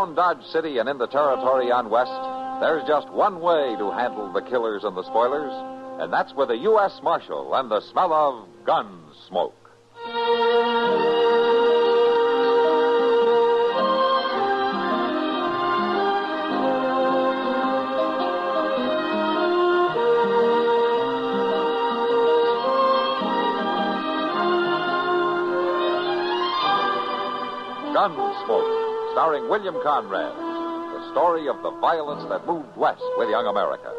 Around Dodge City and in the territory on West, there's just one way to handle the killers and the spoilers, and that's with a U.S. Marshal and the smell of Gunsmoke. Gunsmoke, starring William Conrad, the story of the violence that moved west with young America,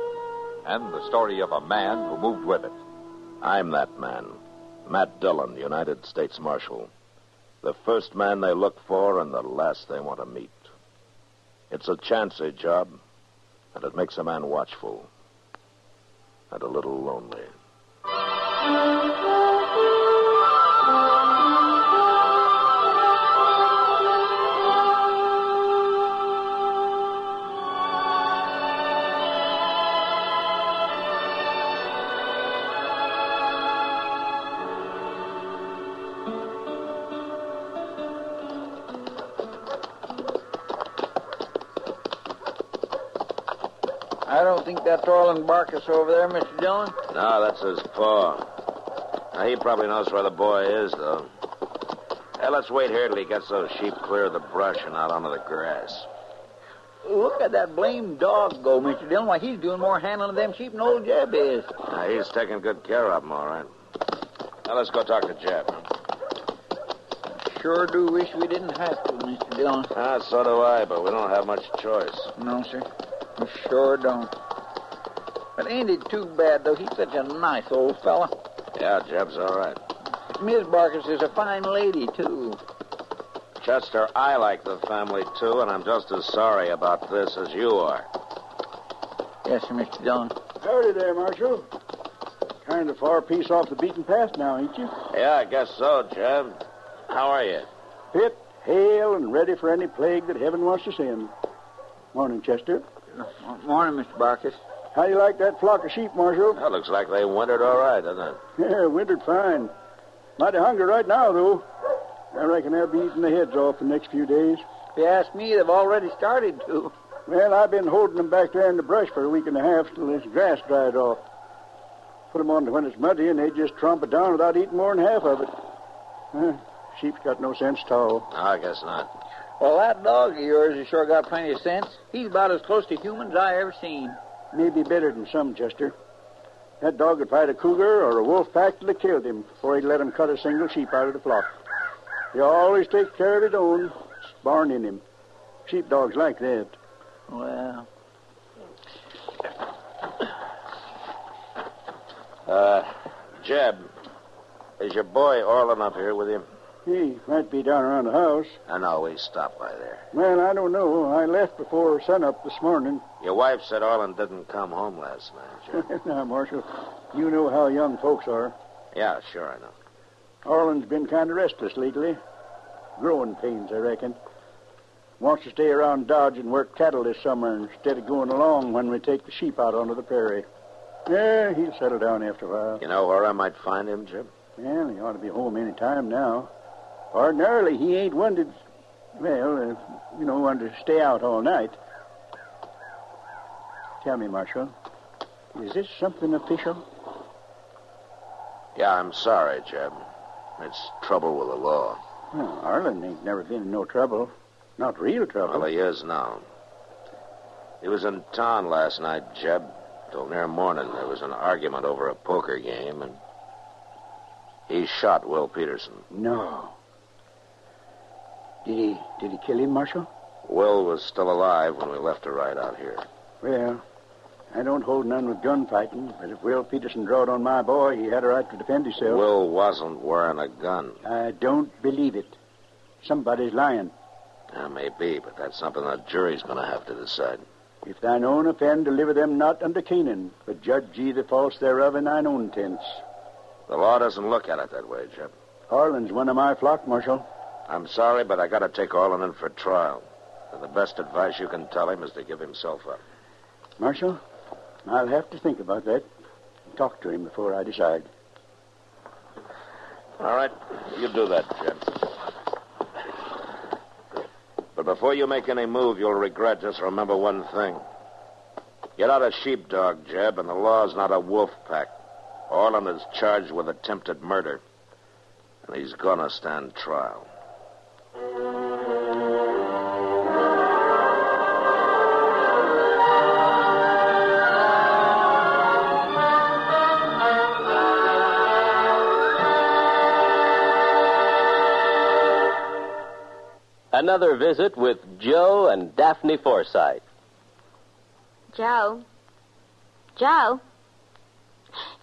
and the story of a man who moved with it. I'm that man, Matt Dillon, United States Marshal. The first man they look for and the last they want to meet. It's a chancy job, and it makes a man watchful and a little lonely. I don't think that's Orland Barkus over there, Mr. Dillon. No, that's his paw. Now, he probably knows where the boy is, though. Hey, let's wait here till he gets those sheep clear of the brush and out onto the grass. Look at that blamed dog go, Mr. Dillon. Why, he's doing more handling of them sheep than old Jeb is. Now, he's taking good care of them, all right. Now, let's go talk to Jeb. Sure do wish we didn't have to, Mr. Dillon. So do I, but we don't have much choice. No, sir. We sure don't. But ain't it too bad, though? He's such a nice old fella. Yeah, Jeb's all right. Miss Barkus is a fine lady, too. Chester, I like the family, too, and I'm just as sorry about this as you are. Yes, sir, Mr. Dillon. Howdy there, Marshal. Kind of far piece off the beaten path now, ain't you? Yeah, I guess so, Jeb. How are you? Fit, hale, and ready for any plague that heaven wants to send. Morning, Chester. Morning, Mr. Barkus. How you like that flock of sheep, Marshal? That looks like they wintered all right, doesn't it? Yeah, wintered fine. Mighty hungry right now, though. I reckon they'll be eating the heads off the next few days. If you ask me, they've already started to. Well, I've been holding them back there in the brush for a week and a half till this grass dried off. Put them on when it's muddy, and they just tromp it down without eating more than half of it. Sheep's got no sense at all. No, I guess not. Well, that dog of yours has sure got plenty of sense. He's about as close to human as I ever seen. Maybe better than some, Chester. That dog would fight a cougar or a wolf pack till they killed him before he'd let him cut a single sheep out of the flock. He always takes care of his own. It's born in him. Sheepdogs like that. Well. Jeb, is your boy Orland up here with you? He might be down around the house. I know, we stopped by there. Well, I don't know. I left before sunup this morning. Your wife said Orland didn't come home last night, Jeb. Now, Marshal, you know how young folks are. Yeah, sure, I know. Orland's been kind of restless lately. Growing pains, I reckon. Wants to stay around Dodge and work cattle this summer instead of going along when we take the sheep out onto the prairie. Yeah, he'll settle down after a while. You know where I might find him, Jeb? Well, he ought to be home any time now. Ordinarily, he ain't one to, one to stay out all night. Tell me, Marshal, is this something official? Yeah, I'm sorry, Jeb. It's trouble with the law. Well, Arlen ain't never been in no trouble. Not real trouble. Well, he is now. He was in town last night, Jeb. Till near morning, there was an argument over a poker game, and he shot Will Peterson. No. Did he kill him, Marshal? Will was still alive when we left to ride out here. Well, I don't hold none with gunfighting, but if Will Peterson drawed on my boy, he had a right to defend himself. Will wasn't wearing a gun. I don't believe it. Somebody's lying. Yeah, maybe, but that's something the jury's going to have to decide. If thine own offend, deliver them not unto Canaan, but judge ye the faults thereof in thine own tents. The law doesn't look at it that way, Jeb. Arlen's one of my flock, Marshal. I'm sorry, but I got to take Orland in for trial. And the best advice you can tell him is to give himself up. Marshal, I'll have to think about that and talk to him before I decide. All right, you do that, Jeb. But before you make any move you'll regret, just remember one thing. You're not a sheepdog, Jeb, and the law's not a wolf pack. Orland is charged with attempted murder, and he's gonna stand trial. Another visit with Joe and Daphne Forsythe. Joe? Joe?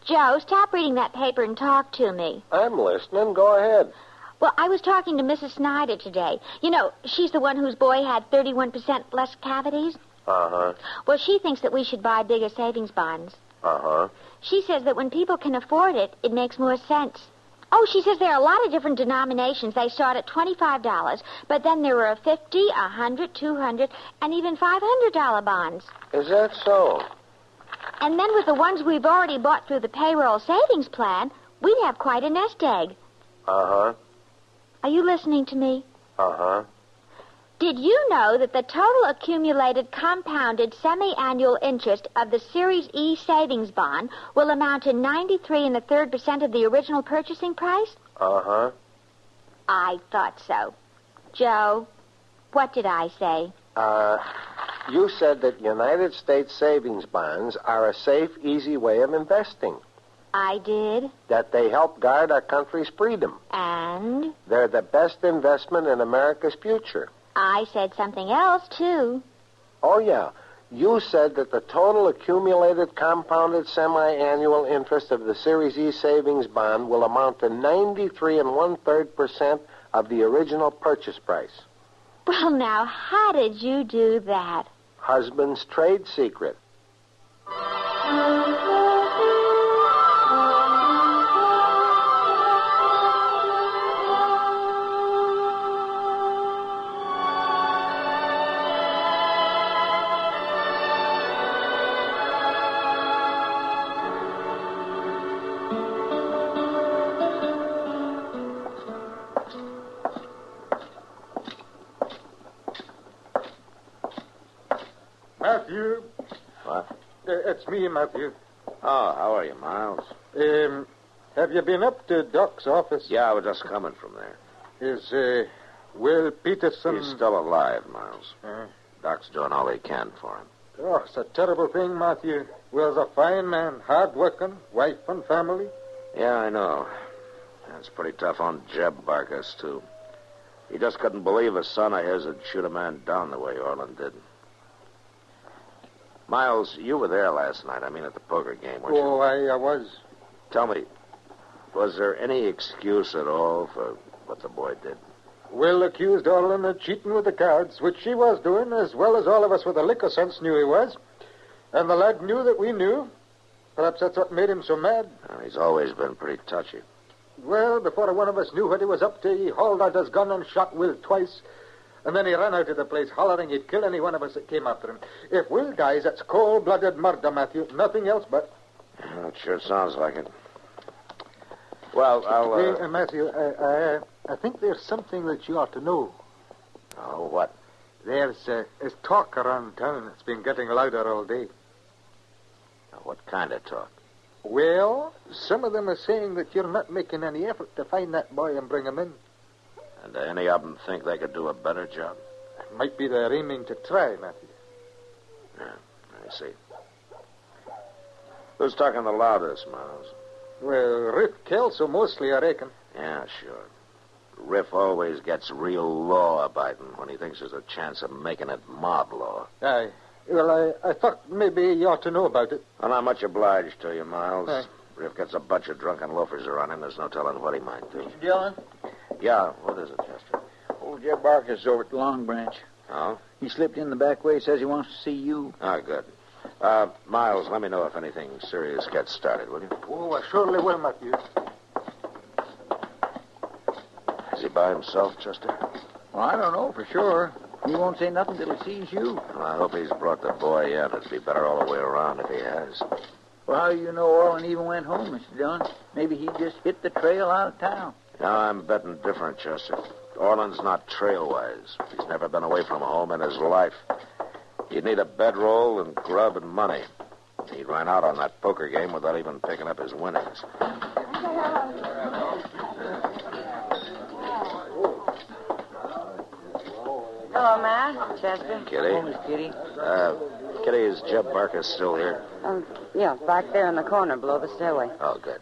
Joe, stop reading that paper and talk to me. I'm listening. Go ahead. Well, I was talking to Mrs. Snyder today. You know, she's the one whose boy had 31% less cavities. Uh-huh. Well, she thinks that we should buy bigger savings bonds. Uh-huh. She says that when people can afford it, it makes more sense. Oh, she says there are a lot of different denominations. They start at $25, but then there are $50, $100, $200, and even $500 bonds. Is that so? And then with the ones we've already bought through the payroll savings plan, we'd have quite a nest egg. Uh-huh. Are you listening to me? Uh-huh. Did you know that the total accumulated compounded semi-annual interest of the Series E savings bond will amount to 93 1/3% of the original purchasing price? Uh-huh. I thought so. Joe, what did I say? You said that United States savings bonds are a safe, easy way of investing. I did. That they help guard our country's freedom. And? They're the best investment in America's future. I said something else, too. Oh, yeah. You said that the total accumulated compounded semi-annual interest of the Series E savings bond will amount to 93 1/3% of the original purchase price. Well, now, how did you do that? Husband's trade secret. Matthew. What? It's me, Matthew. Oh, how are you, Miles? Have you been up to Doc's office? Yeah, I was just coming from there. Is, Will Peterson... He's still alive, Miles. Uh, Doc's doing all he can for him. Oh, it's a terrible thing, Matthew. Will's a fine man, hard-working, wife and family. Yeah, I know. It's pretty tough on Jeb Barkus, too. He just couldn't believe a son of his would shoot a man down the way Orland did. Miles, you were there last night. I mean, at the poker game, weren't you? Oh, I was. Tell me, was there any excuse at all for what the boy did? Will accused Orland of cheating with the cards, which she was doing, as well as all of us with a lick of sense knew he was. And the lad knew that we knew. Perhaps that's what made him so mad. Well, he's always been pretty touchy. Well, before one of us knew what he was up to, he hauled out his gun and shot Will twice. And then he ran out of the place, hollering he'd kill any one of us that came after him. If Will dies, that's cold-blooded murder, Matthew. Nothing else but. Well, it sure sounds like it. Well, I'll... Hey, Matthew, I think there's something that you ought to know. Oh, what? There's talk around town that's been getting louder all day. What kind of talk? Well, some of them are saying that you're not making any effort to find that boy and bring him in. And any of them think they could do a better job? It might be they're aiming to try, Matthew. Yeah, I see. Who's talking the loudest, Miles? Well, Riff Kelso mostly, I reckon. Yeah, sure. Riff always gets real law-abiding when he thinks there's a chance of making it mob law. Aye. Well, I thought maybe you ought to know about it. Well, I'm much obliged to you, Miles. Aye. Riff gets a bunch of drunken loafers around him. There's no telling what he might do. Mr. Dillon? Yeah, what is it, Chester? Old Jeb Barkus is over at the Long Branch. Oh? He slipped in the back way, says he wants to see you. Oh, good. Miles, let me know if anything serious gets started, will you? Oh, I surely will, Matthew. Is he by himself, Chester? Well, I don't know for sure. He won't say nothing till he sees you. Well, I hope he's brought the boy in. It'd be better all the way around if he has. Well, how do you know Orland even went home, Mr. Dillon? Maybe he just hit the trail out of town. Now, I'm betting different, Chester. Orland's not trail-wise. He's never been away from home in his life. He'd need a bedroll and grub and money. He ran out on that poker game without even picking up his winnings. Hello, Matt. Chester. Kitty. Miss Kitty. Kitty, is Jeb Barker still here? Yeah, back there in the corner below the stairway. Oh, good.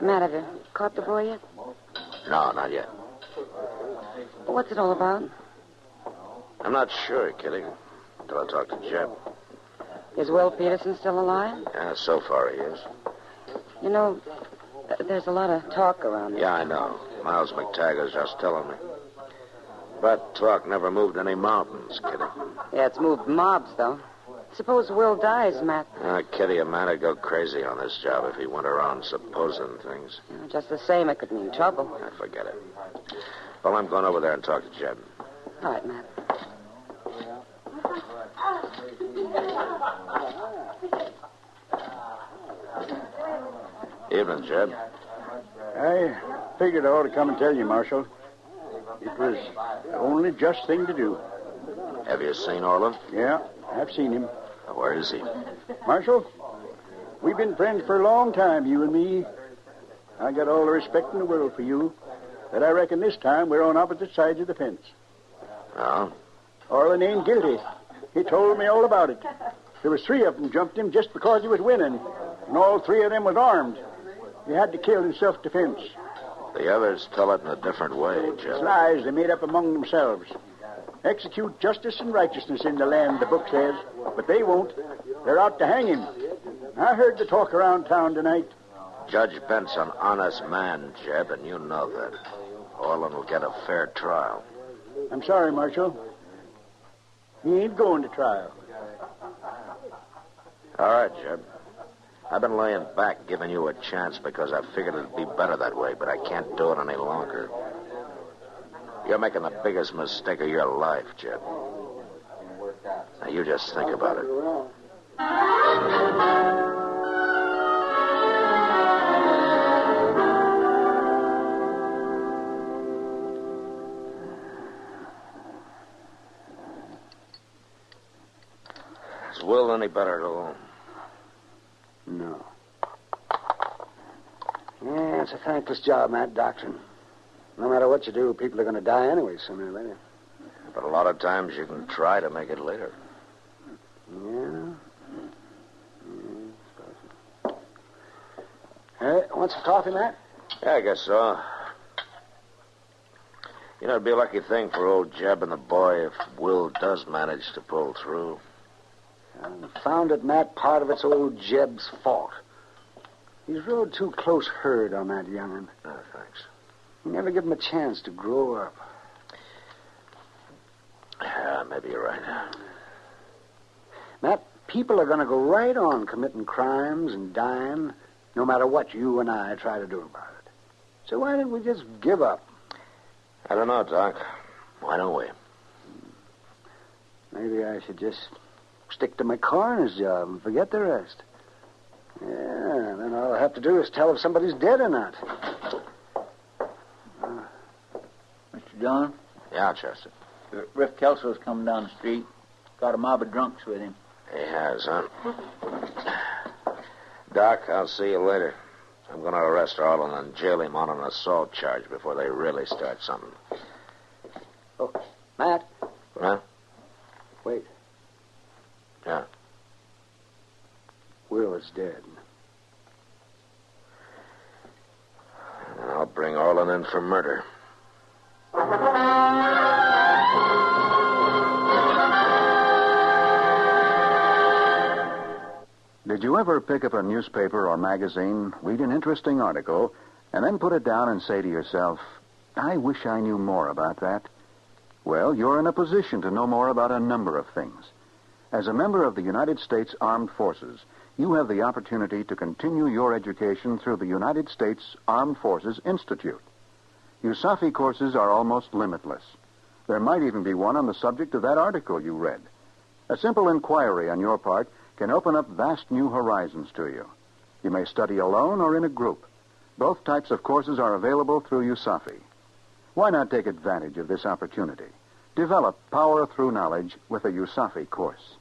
Matt, have you caught the boy yet? No, not yet. What's it all about? I'm not sure, Kitty, until I talk to Jeb. Is Will Peterson still alive? Yeah, so far he is. You know, there's a lot of talk around here. Yeah, I know. Miles McTaggart's just telling me. But talk never moved any mountains, Kitty. Yeah, it's moved mobs, though. Suppose Will dies, Matt. Kitty, a man would go crazy on this job if he went around supposing things. Just the same, it could mean trouble. Forget it. Well, I'm going over there and talk to Jeb. All right, Matt. Evening, Jeb. I figured I ought to come and tell you, Marshal. It was the only just thing to do. Have you seen Orland? Yeah, I've seen him. Where is he? Marshal, we've been friends for a long time, you and me. I got all the respect in the world for you, but I reckon this time we're on opposite sides of the fence. Oh? Orland ain't guilty. He told me all about it. There was 3 of them jumped him just because he was winning, and all 3 of them was armed. He had to kill in self-defense. The others tell it in a different way, It's Jeb. lies they made up among themselves. Execute justice and righteousness in the land, the book says, but they won't. They're out to hang him. I heard the talk around town tonight. Judge Bent's an honest man, Jeb, and you know that. Orland will get a fair trial. I'm sorry, Marshal. He ain't going to trial. All right, Jeb. I've been laying back, giving you a chance because I figured it'd be better that way, but I can't do it any longer. You're making the biggest mistake of your life, Jeb. Now, you just think about it. Is Will any better at all? No. Yeah, it's a thankless job, that doctrine. No matter what you do, people are going to die anyway sooner or later. But a lot of times you can try to make it later. Yeah. Hey, want some coffee, Matt? Yeah, I guess so. You know, it'd be a lucky thing for old Jeb and the boy if Will does manage to pull through. Found it, Matt, part of it's old Jeb's fault. He's rode too close herd on that young'un. Oh, thanks. He never give him a chance to grow up. Yeah, maybe you're right. Matt, people are going to go right on committing crimes and dying, no matter what you and I try to do about it. So why don't we just give up? I don't know, Doc. Why don't we? Maybe I should just stick to my coroner's job and forget the rest. Yeah, then all I have to do is tell if somebody's dead or not. Mr. Dillon? Yeah, Chester. Riff Kelso's coming down the street. Got a mob of drunks with him. He has, huh? Doc, I'll see you later. I'm going to arrest Orland and jail him on an assault charge before they really start something. Oh, Matt. Huh? Wait. Yeah. Will is dead. I'll bring Orland in for murder. Did you ever pick up a newspaper or magazine, read an interesting article, and then put it down and say to yourself, I wish I knew more about that? Well, you're in a position to know more about a number of things. As a member of the United States Armed Forces, you have the opportunity to continue your education through the United States Armed Forces Institute. USAFI courses are almost limitless. There might even be one on the subject of that article you read. A simple inquiry on your part can open up vast new horizons to you. You may study alone or in a group. Both types of courses are available through USAFI. Why not take advantage of this opportunity? Develop power through knowledge with a USAFI course.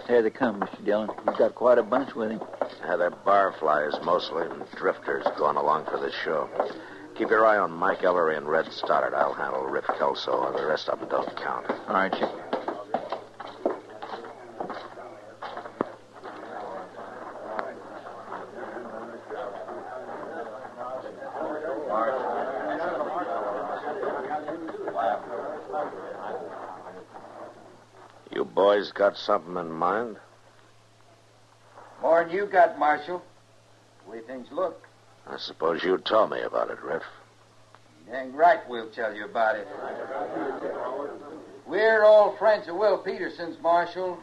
Here they come, Mr. Dillon. You've got quite a bunch with him. Yeah, they're barflies mostly, and drifters going along for the show. Keep your eye on Mike Ellery and Red Stoddard. I'll handle Rip Kelso, and the rest of them don't count. All right, Chick. You boys got something in mind? More'n you got, Marshal. The way things look. I suppose you told me about it, Riff. Dang right we'll tell you about it. We're old friends of Will Peterson's, Marshal.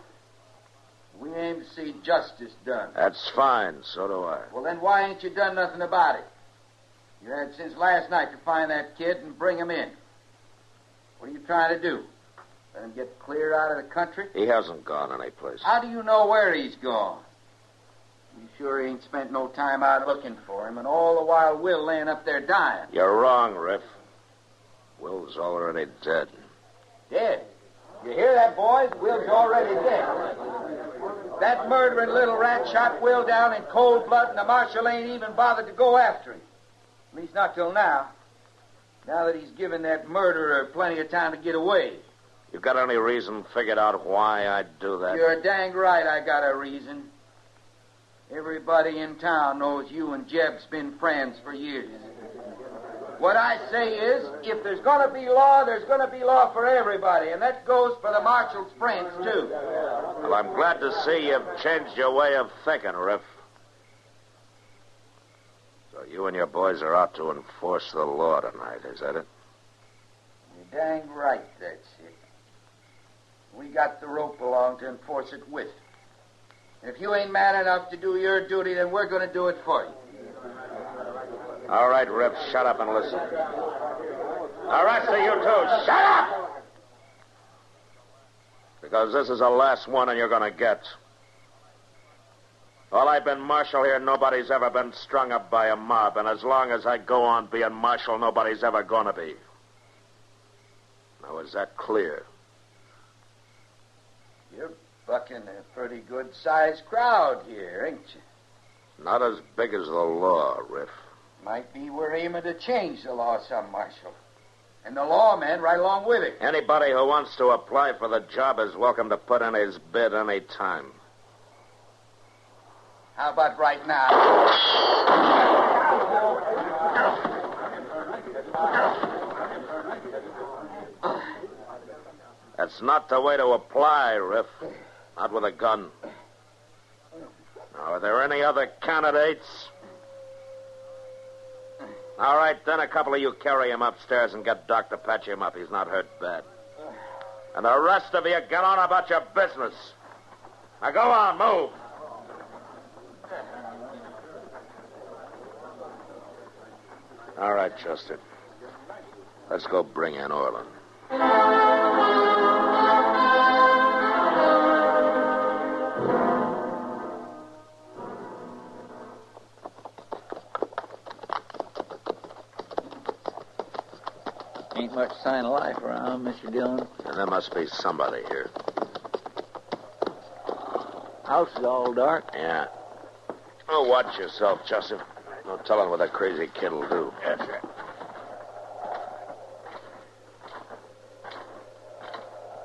We aim to see justice done. That's fine. So do I. Well, then why ain't you done nothing about it? You had since last night to find that kid and bring him in. What are you trying to do? Let him get clear out of the country? He hasn't gone anyplace. How do you know where he's gone? You sure he ain't spent no time out looking for him, and all the while Will laying up there dying. You're wrong, Riff. Will's already dead. Dead? You hear that, boys? Will's already dead. That murdering little rat shot Will down in cold blood, and the marshal ain't even bothered to go after him. At least not till now. Now that he's given that murderer plenty of time to get away. You got any reason figured out why I'd do that? You're dang right I got a reason. Everybody in town knows you and Jeb's been friends for years. What I say is, if there's going to be law, there's going to be law for everybody, and that goes for the marshal's friends, too. Well, I'm glad to see you've changed your way of thinking, Riff. So you and your boys are out to enforce the law tonight, is that it? You're dang right, that's it. We got the rope along to enforce it with. If you ain't man enough to do your duty, then we're going to do it for you. All right, Riff, shut up and listen. The rest of you two, shut up! Because this is the last one and you're going to get. While I've been marshal here, nobody's ever been strung up by a mob, and as long as I go on being marshal, nobody's ever going to be. Now, is that clear? You're bucking a pretty good-sized crowd here, ain't you? Not as big as the law, Riff. Might be we're aiming to change the law some, Marshal. And the lawmen right along with it. Anybody who wants to apply for the job is welcome to put in his bid any time. How about right now? That's not the way to apply, Riff. Not with a gun. Now, are there any other candidates? All right, then a couple of you carry him upstairs and get Doc to patch him up. He's not hurt bad. And the rest of you get on about your business. Now, go on, move. All right, Chester. Let's go bring in Orland. Ain't much sign of life around, Mr. Dillon. And there must be somebody here. House is all dark. Yeah. Oh, watch yourself, Chester. No telling what that crazy kid will do. Yes, sir.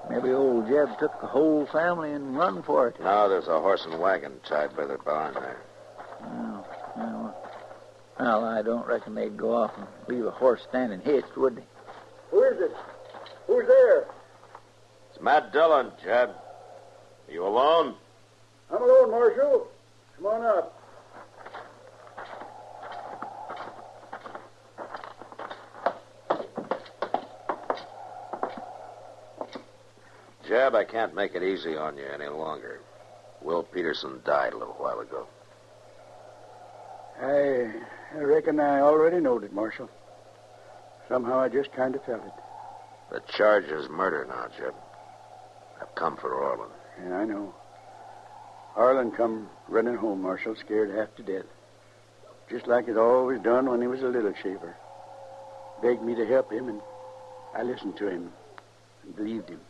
Maybe old Jeb took the whole family and run for it. No, there's a horse and wagon tied by the barn there. Oh, well, I don't reckon they'd go off and leave a horse standing hitched, would they? Who is it? Who's there? It's Matt Dillon, Jeb. Are you alone? I'm alone, Marshal. Come on up. Jeb, I can't make it easy on you any longer. Will Peterson died a little while ago. I reckon I already knowed it, Marshal. Somehow I just kind of felt it. The charge is murder now, Jeb. I've come for Orland. Yeah, I know. Orland come running home, Marshal, scared half to death. Just like he'd always done when he was a little shaver. Begged me to help him, and I listened to him and believed him.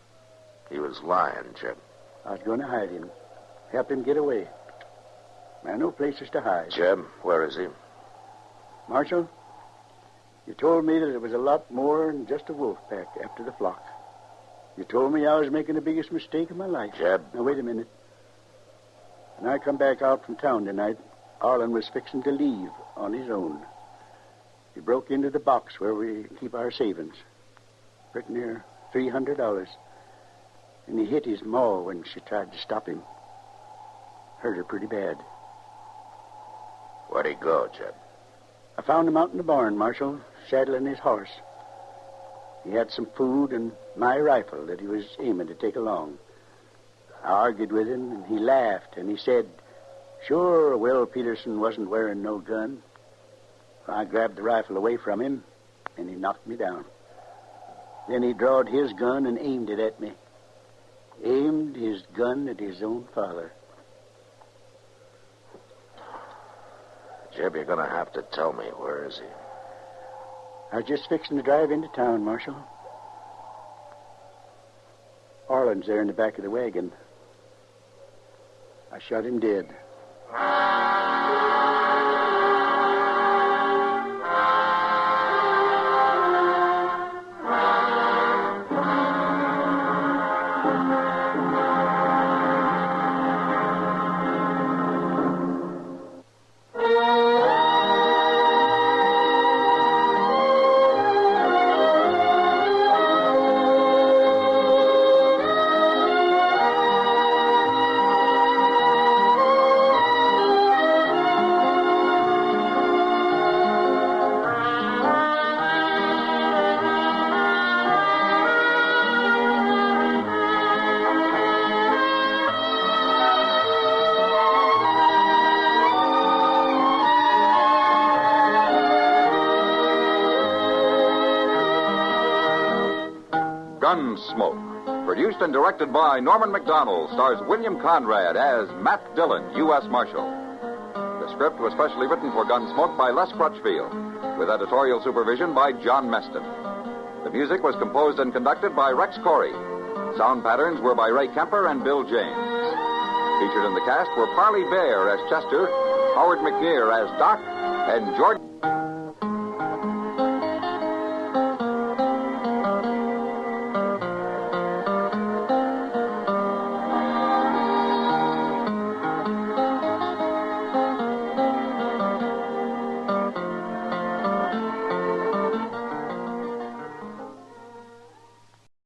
He was lying, Jeb. I was going to hide him, help him get away. I know places to hide. Jeb, where is he? Marshal, you told me that there was a lot more than just a wolf pack after the flock. You told me I was making the biggest mistake of my life. Jeb. Now, wait a minute. When I come back out from town tonight, Orland was fixing to leave on his own. He broke into the box where we keep our savings. Pretty near $300. And he hit his maw when she tried to stop him. Hurt her pretty bad. Where'd he go, Jeb? I found him out in the barn, Marshal, saddling his horse. He had some food and my rifle that he was aiming to take along. I argued with him, and he laughed, and he said, sure, Will Peterson wasn't wearing no gun. I grabbed the rifle away from him, and he knocked me down. Then he drawed his gun and aimed it at me. Aimed his gun at his own father. Jeb, you're going to have to tell me. Where is he? I was just fixing to drive into town, Marshal. Orland's there in the back of the wagon. I shot him dead. Gunsmoke, produced and directed by Norman Macdonnell, stars William Conrad as Matt Dillon, U.S. Marshal. The script was specially written for Gunsmoke by Les Crutchfield, with editorial supervision by John Meston. The music was composed and conducted by Rex Corey. Sound patterns were by Ray Kemper and Bill James. Featured in the cast were Parley Baer as Chester, Howard McNear as Doc, and George